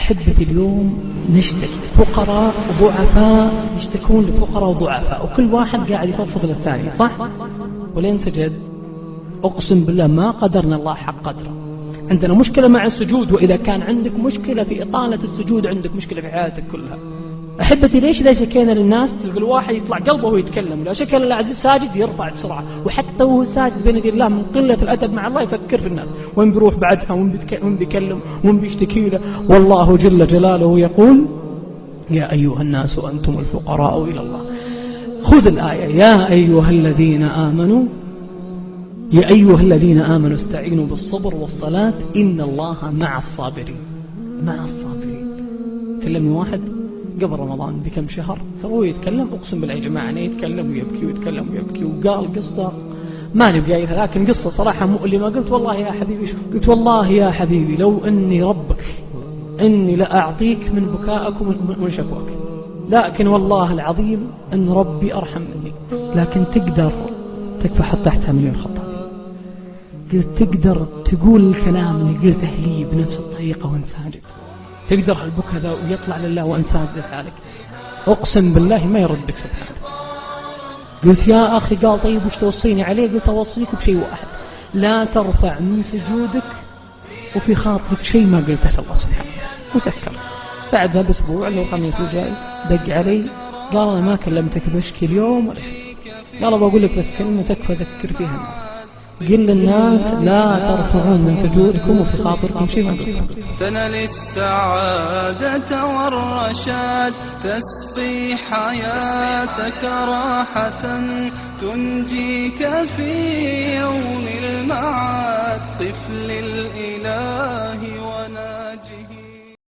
أحبتي اليوم نشتكي فقراء وضعفاء، يشتكون لفقراء وضعفاء، وكل واحد قاعد يفضفض للثاني، صح؟ ولين سجد؟ أقسم بالله ما قدرنا الله حق قدره. عندنا مشكلة مع السجود، وإذا كان عندك مشكلة في إطالة السجود عندك مشكلة في حياتك كلها. أحبتي ليش إذا شكينا للناس تلقى الواحد يطلع قلبه وهو يتكلم، لا شكل العزيز ساجد يرفع بسرعة، وحتى وهو ساجد بين يدي الله من قلة الأدب مع الله يفكر في الناس وين بيروح بعدها وين بيكلم وين بيشتكي له. والله جل جلاله يقول يا أيها الناس أنتم الفقراء إلى الله. خذ الآية يا أيها الذين آمنوا، يا أيها الذين آمنوا استعينوا بالصبر والصلاة إن الله مع الصابرين. مع الصابرين. كلمني واحد قبل رمضان بكم شهر هو يتكلم، أقسم بالله يا جماعة أنا يتكلم ويبكي ويتكلم ويبكي، وقال قصة ما نبقى قايلها لكن قصة صراحة مؤلمة. قلت والله يا حبيبي، قلت والله يا حبيبي لو أني ربك إني لأعطيك من بكائك ومن شكواك، لكن والله العظيم أن ربي أرحم مني. لكن تقدر تكفى حط تحتها مليون خط. قلت تقدر تقول الكلام اللي قلته لي بنفس الطريقة وانت ساجد، تقدر البكاء ذا ويطلع لله وانت ساجد لحالك، أقسم بالله ما يردك سبحانه. قلت يا أخي، قال طيب وش توصيني عليه؟ قلت أوصيك بشيء واحد، لا ترفع من سجودك وفي خاطرك شيء ما قلته لله سبحانه وسكر. بعدها بأسبوع اللي هو الخميس الجاي دق علي قال أنا ما كلمتك بشكي اليوم ولا شيء، قال بقول لك بس كلمة تكفى ذكر فيها الناس، قل للناس لا ترفعون من سجودكم وفي خاطركم شيء ما قلتم. تنال السعادة والرشاد، تسقي حياتك راحة، تنجيك في يوم المعاد. قف للإله